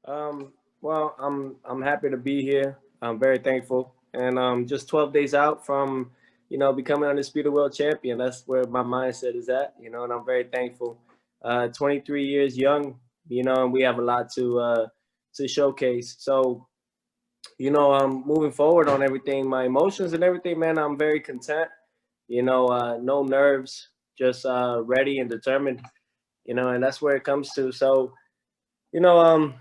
Well, I'm happy to be here. I'm very thankful, and just 12 days out from becoming undisputed world champion. That's where my mindset is at. And I'm very thankful. 23 years young, and we have a lot to showcase. So moving forward on everything, my emotions and everything, man, I'm very content. No nerves, just ready and determined. And that's where it comes to. So you know,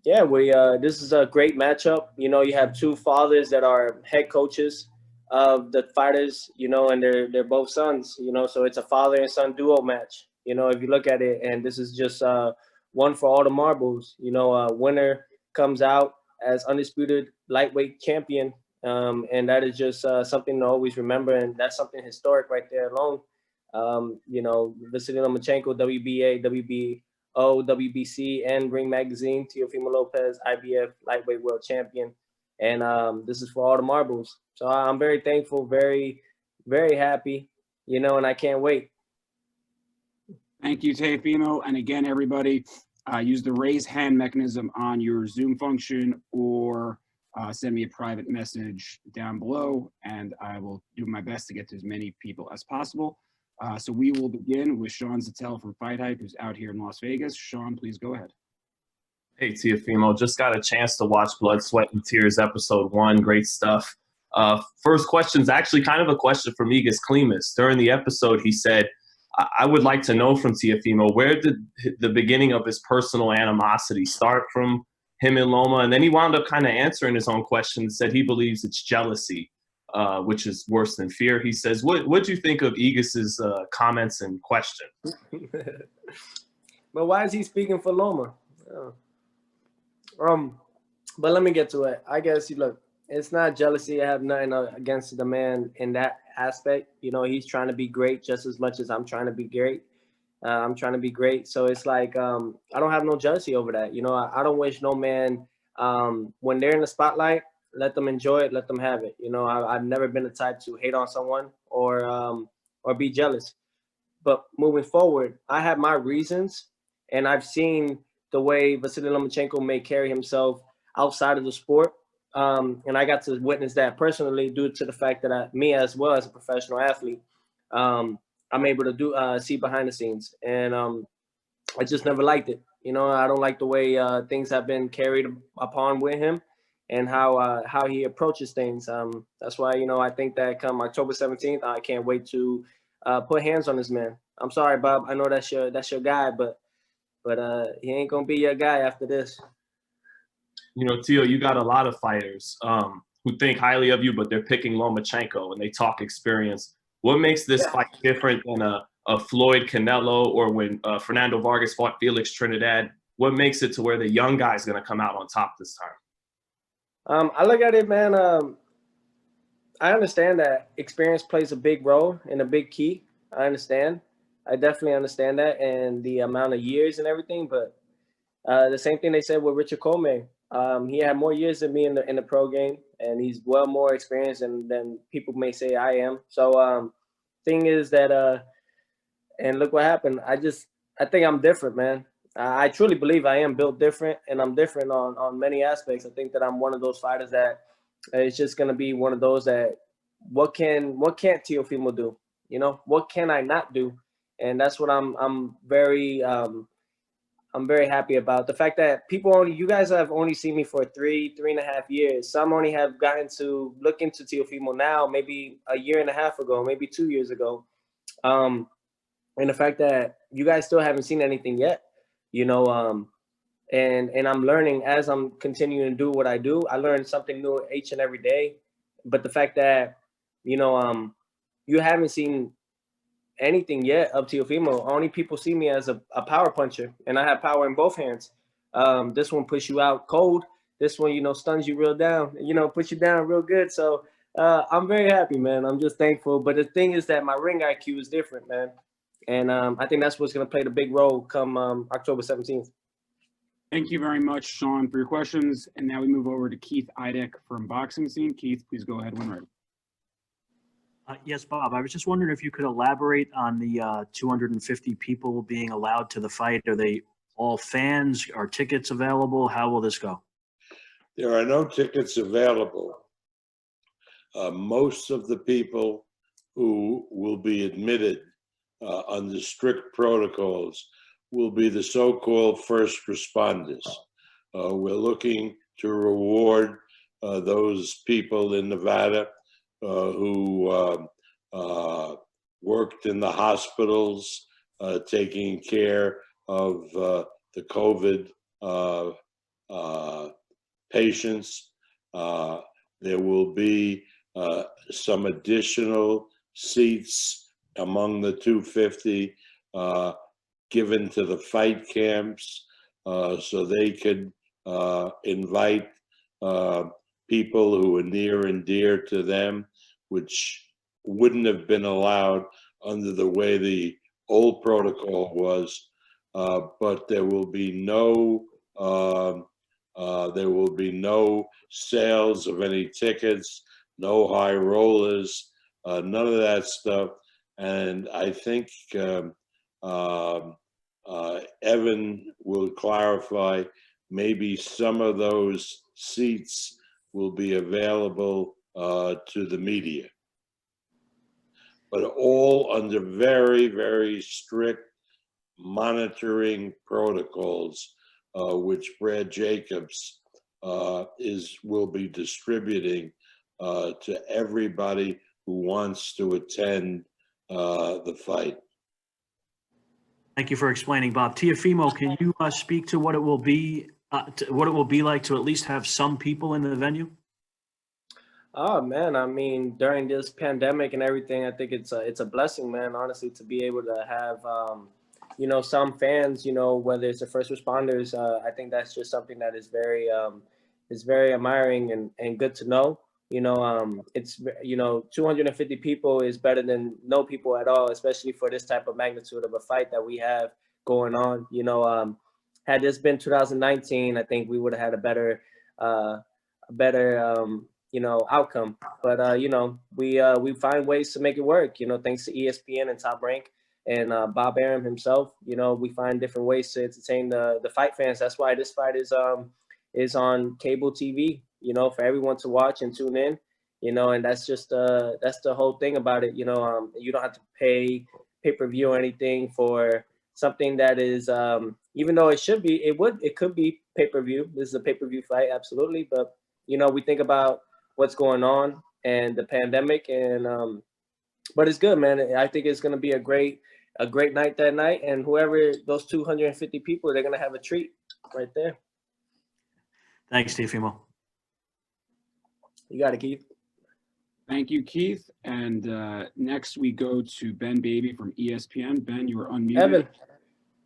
yeah, we this is a great matchup. You have two fathers that are head coaches of the fighters. And they're both sons. So it's a father and son duo match. If you look at it, and this is just one for all the marbles. Winner comes out as undisputed lightweight champion, and that is just something to always remember, and that's something historic right there alone. Vasiliy Lomachenko, WBA, WBO, WBC, and Ring Magazine, Teofimo Lopez, IBF lightweight world champion, and this is for all the marbles. So I'm very thankful, very, very happy, and I can't wait. Thank you, Teofimo. And again, everybody, use the raise hand mechanism on your Zoom function, or send me a private message down below, and I will do my best to get to as many people as possible. So we will begin with Sean Zattel from FightHype, who's out here in Las Vegas. Sean, please go ahead. Hey, Teofimo, just got a chance to watch Blood, Sweat, and Tears episode 1. Great stuff. First question is actually kind of a question for Migas Klimas. During the episode, he said, I would like to know from Teofimo, where did the beginning of his personal animosity start from him and Loma? And then he wound up kind of answering his own question and said he believes it's jealousy, which is worse than fear. He says, what do you think of Igas's comments and question? But why is he speaking for Loma? But let me get to it. I guess, look, it's not jealousy. I have nothing against the man in that aspect. He's trying to be great just as much as I'm trying to be great. I'm trying to be great. So it's like I don't have no jealousy over that. I don't wish no man when they're in the spotlight, let them enjoy it, let them have it. I've never been the type to hate on someone or be jealous. But moving forward, I have my reasons, and I've seen the way Vasiliy Lomachenko may carry himself outside of the sport. And I got to witness that personally due to the fact that me as well as a professional athlete, I'm able to see behind the scenes. And I just never liked it. I don't like the way things have been carried upon with him and how he approaches things. That's why, I think that come October 17th, I can't wait to put hands on this man. I'm sorry, Bob. I know that's your guy, but he ain't going to be your guy after this. Teo, you got a lot of fighters who think highly of you, but they're picking Lomachenko and they talk experience. What makes this fight different than a Floyd Canelo or when Fernando Vargas fought Felix Trinidad? What makes it to where the young guy's going to come out on top this time? I look at it, man. I understand that experience plays a big role and a big key. I understand. I definitely understand that, and the amount of years and everything. But the same thing they said with Richard Coleman. He had more years than me in the pro game, and he's well more experienced than people may say I am. So thing is that and look what happened. I think I'm different, man. I truly believe I am built different, and I'm different on many aspects. I think that I'm one of those fighters that it's just gonna be one of those that what can't Teofimo do? What can I not do? And that's what I'm very happy about. The fact that you guys have only seen me for 3.5 years. Some only have gotten to look into Teofimo now, maybe a year and a half ago, maybe 2 years ago. And the fact that you guys still haven't seen anything yet, and I'm learning as I'm continuing to do what I do. I learn something new each and every day. But the fact that, you haven't seen anything yet of Teofimo. Only people see me as a power puncher, and I have power in both hands. This one puts you out cold. This one, stuns you real down, puts you down real good. So I'm very happy, man. I'm just thankful. But the thing is that my ring IQ is different, man. And I think that's what's going to play the big role come October 17th. Thank you very much, Sean, for your questions. And now we move over to Keith Idek from Boxing Scene. Keith, please go ahead when ready. Yes, Bob. I was just wondering if you could elaborate on the 250 people being allowed to the fight. Are they all fans? Are tickets available? How will this go? There are no tickets available. Most of the people who will be admitted under strict protocols will be the so-called first responders. We're looking to reward those people in Nevada who worked in the hospitals taking care of the COVID patients. There will be some additional seats among the 250 given to the fight camps so they could invite people who are near and dear to them, which wouldn't have been allowed under the way the old protocol was. But there will be no sales of any tickets, no high rollers, none of that stuff. And I think Evan will clarify, maybe some of those seats will be available to the media. But all under very, very strict monitoring protocols, which Brad Jacobs will be distributing to everybody who wants to attend the fight. Thank you for explaining, Bob. Teofimo, can you speak to what it will be, like to at least have some people in the venue? Oh man, I mean, during this pandemic and everything, I think it's a blessing, man. Honestly, to be able to have some fans, whether it's the first responders, I think that's just something that is very admiring and good to know. It's 250 people is better than no people at all, especially for this type of magnitude of a fight that we have going on. Had this been 2019, I think we would have had a better outcome. But we find ways to make it work. Thanks to ESPN and Top Rank and Bob Arum himself. We find different ways to entertain the fight fans. That's why this fight is on cable TV. For everyone to watch and tune in. And that's just that's the whole thing about it. You don't have to pay pay-per-view or anything for something that is even though it could be pay-per-view. This is a pay-per-view fight, absolutely. But we think about what's going on and the pandemic, and but it's good, man. I think it's gonna be a great night that night, and whoever those 250 people, they're gonna have a treat right there. Thanks, Teofimo. You got it, Keith. Thank you, Keith. And next we go to Ben Baby from ESPN. Ben, you are unmuted. Evan.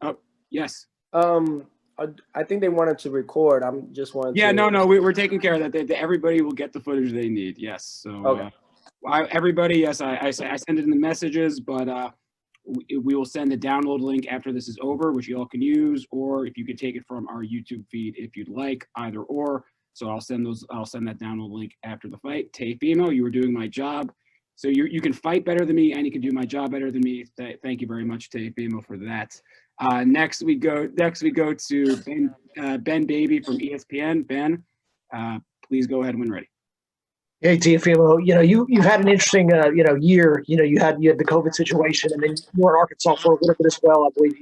Oh, yes. I think they wanted to record. I'm just wanting. Yeah, no, we're taking care of that. Everybody will get the footage they need. Yes. So okay. Everybody, yes, I send it in the messages, but we will send the download link after this is over, which you all can use, or if you could take it from our YouTube feed if you'd like, either or. So I'll send that download link after the fight. Teofimo, you were doing my job. So you can fight better than me and you can do my job better than me. Thank you very much, Teofimo, for that. Next we go to Ben Baby from ESPN. Ben, please go ahead when ready. Hey, Teofimo, you've had an interesting year. You had the COVID situation, and then you were in Arkansas for a little bit as well. I believe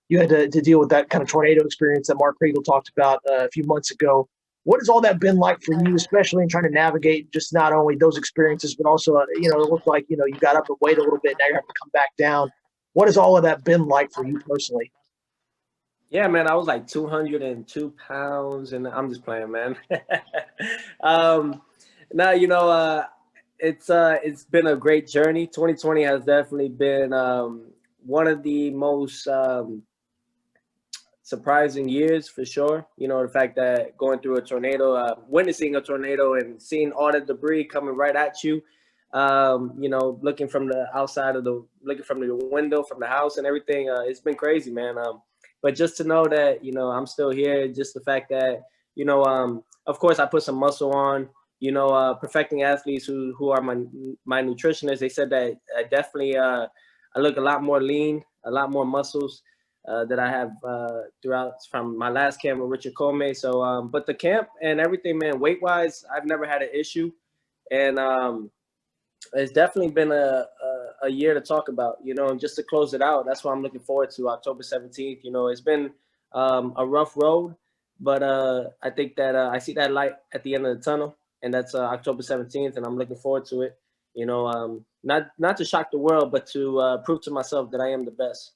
you had to deal with that kind of tornado experience that Mark Riegel talked about a few months ago. What has all that been like for you, especially in trying to navigate just not only those experiences, but also, it looked like, you got up and weighed a little bit. Now you have to come back down. What has all of that been like for you personally? Yeah, man, I was like 202 pounds, and I'm just playing, man. Now, it's been a great journey. 2020 has definitely been one of the most surprising years for sure. The fact that going through a tornado, witnessing a tornado and seeing all the debris coming right at you, looking from the outside looking from the window from the house and everything, it's been crazy, man. But just to know that, I'm still here, just the fact that, of course I put some muscle on, perfecting athletes who are my nutritionists, they said that I definitely, I look a lot more lean, a lot more muscles. that I have throughout from my last camp with Richard Comey. So, but the camp and everything, man, weight wise, I've never had an issue, and it's definitely been a year to talk about, and just to close it out. That's what I'm looking forward to, October 17th. It's been a rough road, but I think that I see that light at the end of the tunnel, and that's October 17th, and I'm looking forward to it. Not to shock the world, but to prove to myself that I am the best.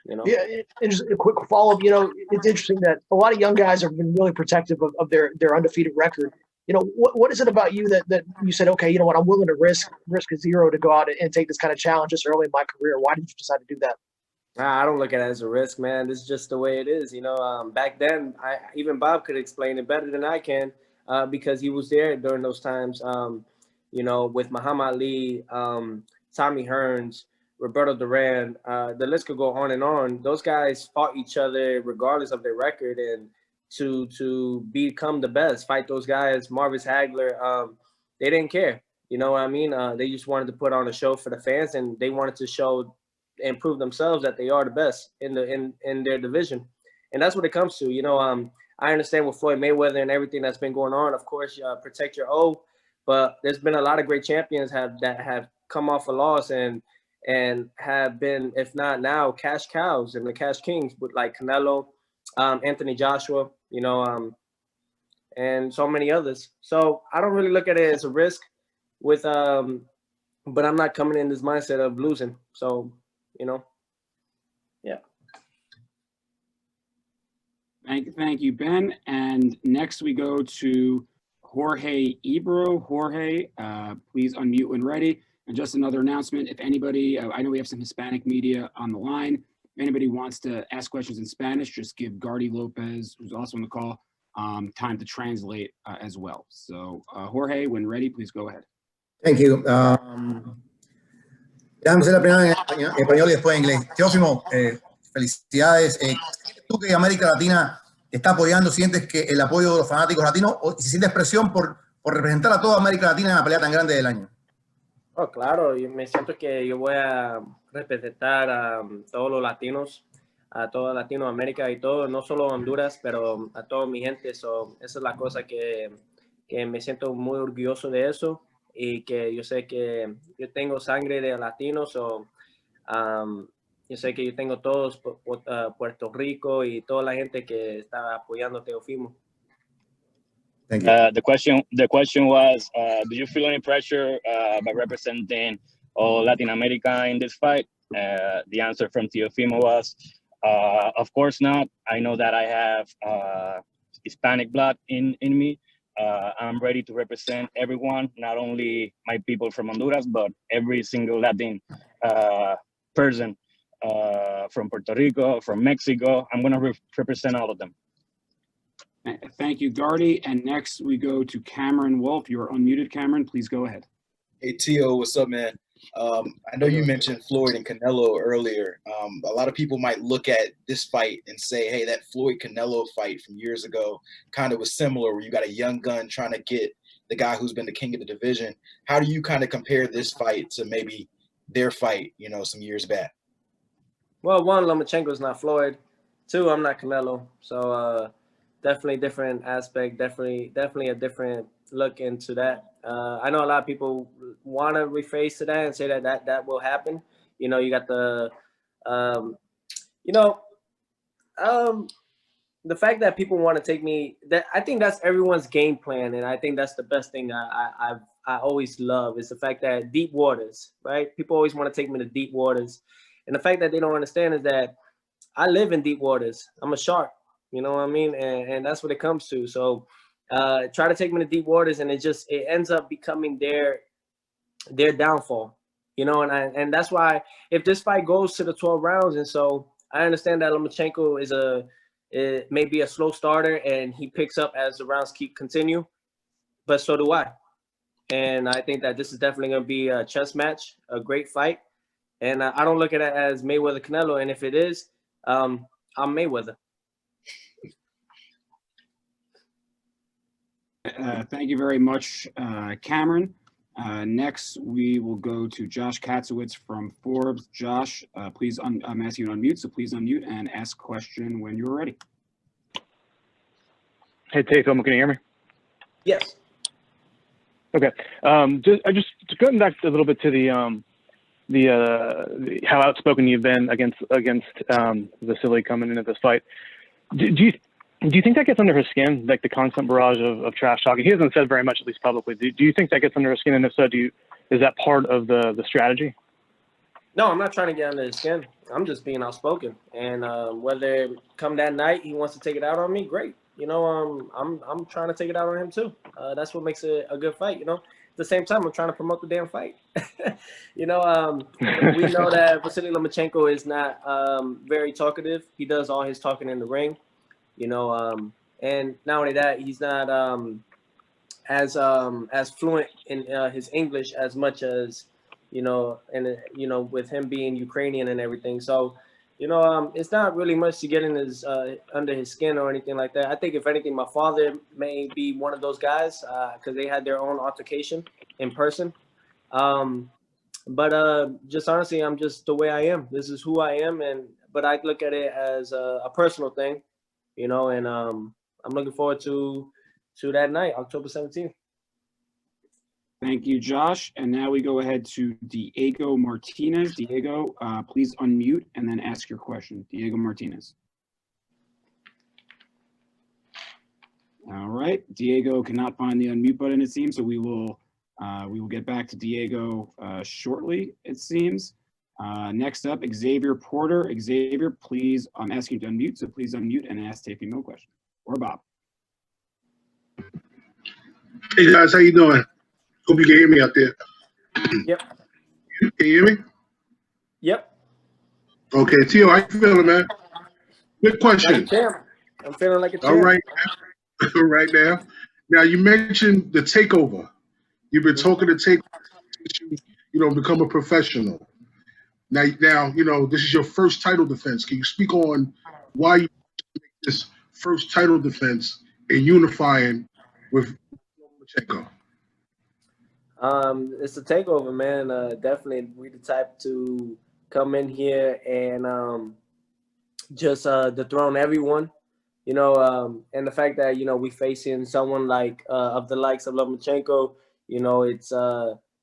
Yeah, and just a quick follow-up. It's interesting that a lot of young guys have been really protective of their undefeated record. What is it about you that you said, okay, you know what, I'm willing to risk a zero to go out and take this kind of challenge this early in my career? Why did you decide to do that? I don't look at it as a risk, man. This is just the way it is. Back then, even Bob could explain it better than I can because he was there during those times. With Muhammad Ali, Tommy Hearns, Roberto Duran, the list could go on and on. Those guys fought each other regardless of their record, and to become the best, fight those guys, Marvis Hagler, they didn't care. You know what I mean? They just wanted to put on a show for the fans, and they wanted to show and prove themselves that they are the best in their division. And that's what it comes to. I understand with Floyd Mayweather and everything that's been going on. Of course, protect your O, but there's been a lot of great champions that have come off a loss and have been, if not now, cash cows and the cash kings with like Canelo, Anthony Joshua, and so many others. So I don't really look at it as a risk but I'm not coming in this mindset of losing. So, yeah. Thank you, Ben. And next we go to Jorge Ebro. Jorge, please unmute when ready. And just another announcement, if anybody, I know we have some Hispanic media on the line. If anybody wants to ask questions in Spanish, just give Vasiliy Lopez, who's also on the call, time to translate as well. So Jorge, when ready, please go ahead. Thank you. Déjame hacer la primera en español y después en inglés. Teofimo, felicidades. ¿Sientes tú que América Latina está apoyando? ¿Sientes que el apoyo de los fanáticos latinos? ¿O si sientes presión por representar a toda América Latina en la pelea tan grande del año? Oh, claro, y me siento que yo voy a representar a todos los latinos, a toda Latinoamérica y todo, no solo Honduras, pero a toda mi gente. Esa es la cosa que me siento muy orgulloso de eso, y que yo sé que yo tengo sangre de latinos, yo sé que yo tengo todos Puerto Rico y toda la gente que está apoyando a Teofimo. Thank you. The question was, do you feel any pressure by representing all Latin America in this fight? The answer from Teofimo was, of course not. I know that I have Hispanic blood in me. I'm ready to represent everyone, not only my people from Honduras, but every single Latin person from Puerto Rico, from Mexico. I'm going to represent all of them. Thank you, Gardy. And next we go to Cameron Wolf. You're unmuted, Cameron. Please go ahead. Hey, Tio, what's up, man? I know you mentioned Floyd and Canelo earlier. A lot of people might look at this fight and say, hey, that Floyd-Canelo fight from years ago kind of was similar, where you got a young gun trying to get the guy who's been the king of the division. How do you kind of compare this fight to maybe their fight, some years back? Well, one, Lomachenko's not Floyd. Two, I'm not Canelo. So definitely different aspect, definitely a different look into that. I know a lot of people want to rephrase to that and say that will happen. You got the, the fact that people want to take me, that I think that's everyone's game plan, and I think that's the best thing I always love is the fact that deep waters, right? People always want to take me to deep waters, and the fact that they don't understand is that I live in deep waters. I'm a shark, you know what I mean, and that's what it comes to. So try to take me to deep waters, and it ends up becoming their downfall, and that's why if this fight goes to the 12 rounds, and so I understand that Lomachenko it may be a slow starter and he picks up as the rounds continue, but so do I. And I think that this is definitely going to be a chess match, a great fight. And I don't look at it as Mayweather Canelo. And if it is, I'm Mayweather. Thank you very much, Cameron. Next, we will go to Josh Katzowitz from Forbes. Josh, please, I'm asking you to unmute, so please unmute and ask question when you're ready. Hey, Teofimo, can you hear me? Yes. Okay. Just going back a little bit to the how outspoken you've been against Vasiliy coming into this fight. Do you think that gets under his skin, like the constant barrage of trash talking? He hasn't said very much, at least publicly. Do you think that gets under his skin? And if so, is that part of the strategy? No, I'm not trying to get under his skin. I'm just being outspoken. And whether come that night he wants to take it out on me, great. I'm trying to take it out on him too. That's what makes it a good fight. At the same time, I'm trying to promote the damn fight. We know that Vasiliy Lomachenko is not very talkative. He does all his talking in the ring. And not only that, he's not as fluent in his English as much as with him being Ukrainian and everything. So it's not really much to get in his under his skin or anything like that. I think if anything, my father may be one of those guys because they had their own altercation in person. But just honestly, I'm just the way I am. This is who I am, but I look at it as a personal thing, and I'm looking forward to that night, October 17th. Thank you, Josh. And now we go ahead to Diego Martinez. Diego, please unmute and then ask your question. Diego Martinez. All right. Diego cannot find the unmute button, it seems, so we will get back to Diego shortly, it seems. Next up, Xavier Porter. Xavier, please, I'm asking you to unmute, so please unmute and ask Teofimo a question. Or Bob. Hey guys, how you doing? Hope you can hear me out there. Yep. Can you hear me? Yep. Okay, Tio, how you feeling, man? Good question. I'm feeling like a champ. All right. Right now. Now, you mentioned the takeover. You've been talking to takeover, become a professional. Now, this is your first title defense. Can you speak on why you make this first title defense and unifying with Lomachenko? It's a takeover, man. Definitely, we the type to come in here and just dethrone everyone, and the fact that we facing someone like of the likes of Lomachenko, it's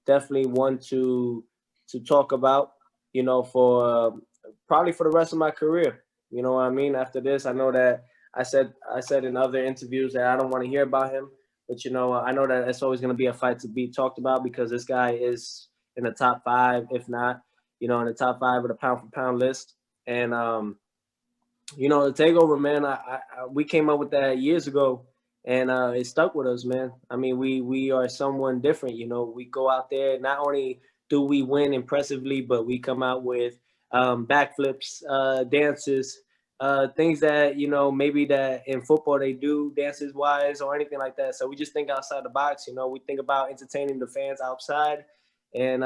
definitely one to talk about, for probably for the rest of my career. You know what I mean? After this, I know that I said in other interviews that I don't want to hear about him. But, I know that it's always going to be a fight to be talked about because this guy is in the top 5, if not, in the top 5 of the pound-for-pound list. And, the takeover, man, we came up with that years ago, and it stuck with us, man. I mean, we are someone different, We go out there, not only do we win impressively, but we come out with backflips, dances, things that maybe that in football they do dances wise or anything like that. So we just think outside the box. We think about entertaining the fans outside, and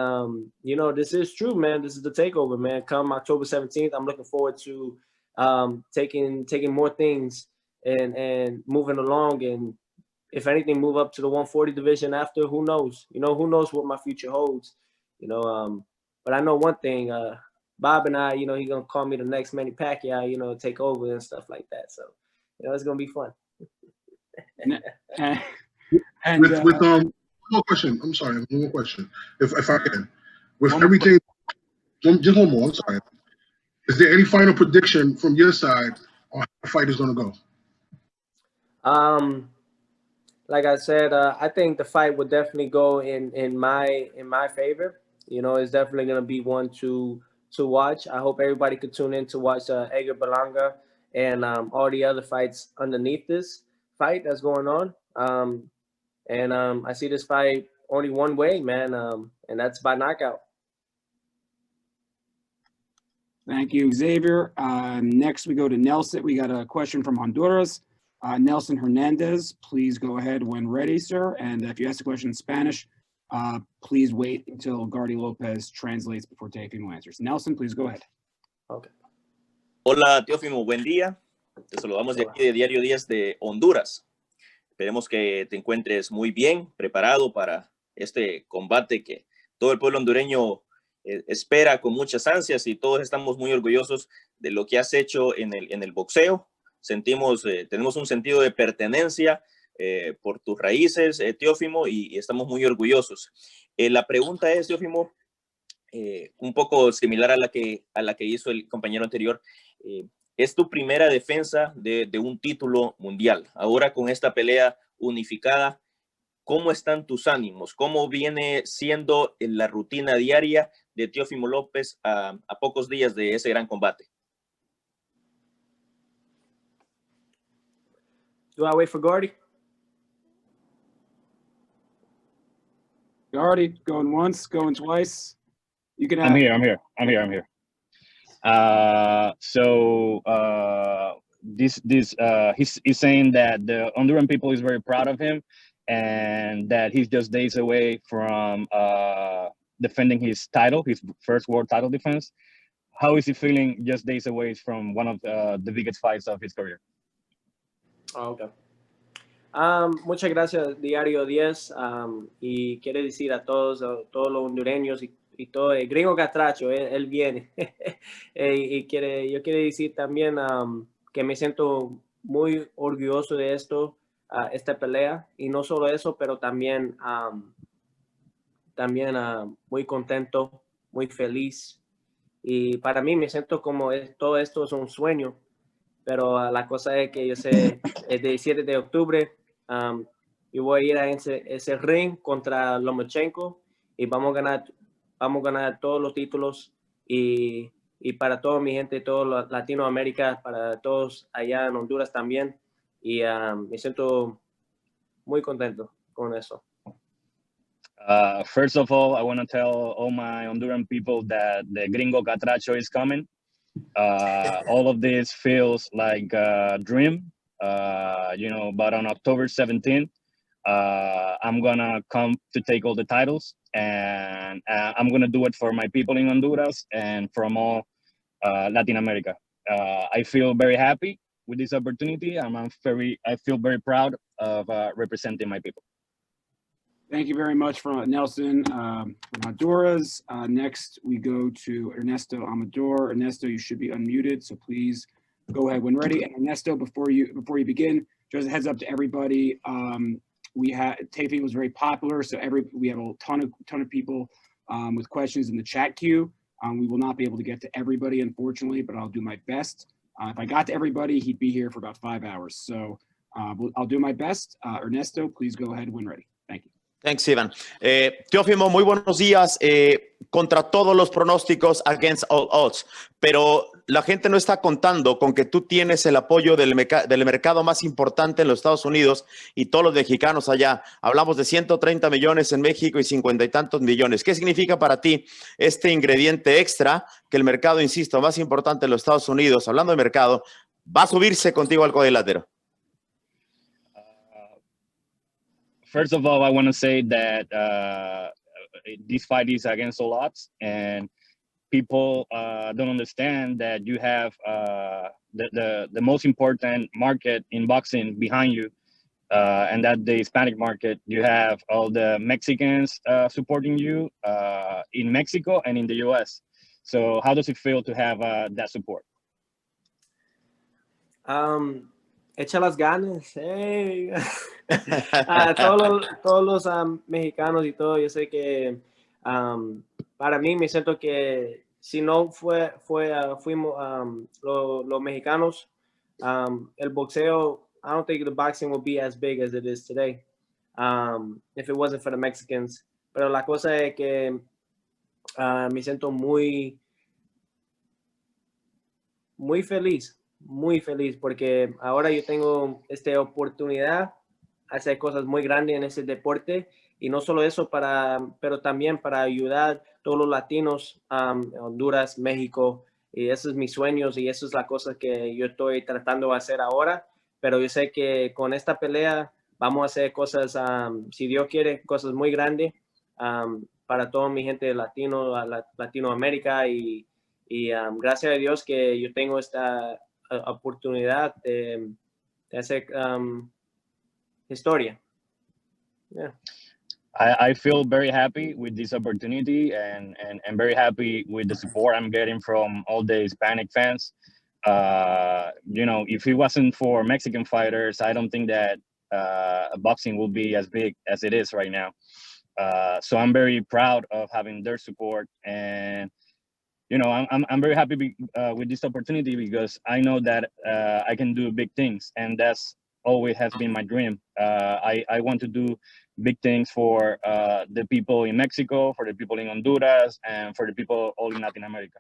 this is true, man. This is the takeover, man. Come October 17th, I'm looking forward to taking more things and moving along, and if anything, move up to the 140 division after. Who knows? Who knows what my future holds? But I know one thing. Bob and I, he's going to call me the next Manny Pacquiao, take over and stuff like that. So, it's going to be fun. With one more question. I'm sorry, one more question. If I can. With everything, just one more, I'm sorry. Is there any final prediction from your side on how the fight is going to go? Like I said, I think the fight would definitely go in my favor. It's definitely going to be one to watch. I hope everybody could tune in to watch Edgar Berlanga and all the other fights underneath this fight that's going on. I see this fight only one way, man, and that's by knockout. Thank you, Xavier. Next, we go to Nelson. We got a question from Honduras. Nelson Hernandez, please go ahead when ready, sir. And if you ask a question in Spanish, please wait until Vasiliy Lopez translates before Teofimo answers. Nelson, please go ahead. Okay. Hola, Teofimo, buen día. Te saludamos de aquí de Diario 10 de Honduras. Esperemos que te encuentres muy bien, preparado para este combate que todo el pueblo hondureño espera con muchas ansias, y todos estamos muy orgullosos de lo que has hecho en el boxeo. Tenemos un sentido de pertenencia por tus raíces, Teofimo, y estamos muy orgullosos. La pregunta es, Teofimo, un poco similar a la que hizo el compañero anterior. Es tu primera defensa de un título mundial. Ahora, con esta pelea unificada, ¿cómo están tus ánimos? ¿Cómo viene siendo la rutina diaria de Teofimo López a pocos días de ese gran combate? Do I wait for Gordy? Gordy, going once, going twice. You can have. I'm here. He's saying that the Honduran people is very proud of him, and that he's just days away from defending his title, his first world title defense. How is he feeling just days away from one of the biggest fights of his career? Oh, okay. Muchas gracias, Diario 10. Y quiere decir a todos los hondureños y todo, el gringo catracho, él viene. Yo quiero decir también que me siento muy orgulloso de esta pelea. Y no solo eso, pero también muy contento, muy feliz. Y para mí me siento como todo esto es un sueño. Pero la cosa es que yo sé, el 17 de octubre, yo voy a ir a ese ring contra Lomachenko y vamos a ganar todos los títulos, y para toda mi gente, todo Latinoamérica, para todos allá en Honduras también. Y me siento muy contento con eso. First of all, I want to tell all my Honduran people that the gringo catracho is coming. All of this feels like a dream, but on October 17th, I'm gonna come to take all the titles, and I'm gonna do it for my people in Honduras and from all Latin America. I feel very happy with this opportunity. I feel very proud of representing my people. Thank you very much from Nelson from Honduras. Next, we go to Ernesto Amador. Ernesto, you should be unmuted, so please go ahead when ready. And Ernesto, before you begin, just a heads up to everybody. Taping was very popular, so we have a ton of people with questions in the chat queue. We will not be able to get to everybody, unfortunately, but I'll do my best. If I got to everybody, he'd be here for about 5 hours. So I'll do my best. Ernesto, please go ahead when ready. Thank you. Thanks, Ivan. Teofimo, muy buenos días. Contra todos los pronósticos, against all odds, pero la gente no está contando con que tú tienes el apoyo del mercado más importante en los Estados Unidos y todos los mexicanos allá. Hablamos de 130 millones en México y 50 y tantos millones. ¿Qué significa para ti este ingrediente extra que el mercado, insisto, más importante en los Estados Unidos, hablando de mercado, va a subirse contigo al cuadrilátero? First of all, I want to say that this fight is against all odds, and people don't understand that you have the most important market in boxing behind you, and that the Hispanic market. You have all the Mexicans supporting you in Mexico and in the U.S. So how does it feel to have that support? Echa las ganas. Hey. Todos los mexicanos y todo, yo sé que para mí me siento que si no fuimos los mexicanos, el boxeo, I don't think the boxing will be as big as it is today if it wasn't for the Mexicans. Pero la cosa es que me siento muy feliz porque ahora yo tengo esta oportunidad de hacer cosas muy grandes en ese deporte, y no solo eso, pero también para ayudar a todos los latinos, Honduras, México, y esos son mis sueños y eso es la cosa que yo estoy tratando de hacer ahora. Pero yo sé que con esta pelea vamos a hacer cosas, si Dios quiere, cosas muy grandes para toda mi gente Latinoamérica, y gracias a Dios que yo tengo esta oportunidad de hacer historia. Yeah. I feel very happy with this opportunity and very happy with the support I'm getting from all the Hispanic fans. You know, if it wasn't for Mexican fighters, I don't think that boxing will be as big as it is right now. So I'm very proud of having their support, and you know, I'm very happy with this opportunity because I know that I can do big things, and that's always has been my dream. I want to do big things for the people in Mexico, for the people in Honduras, and for the people all in Latin America.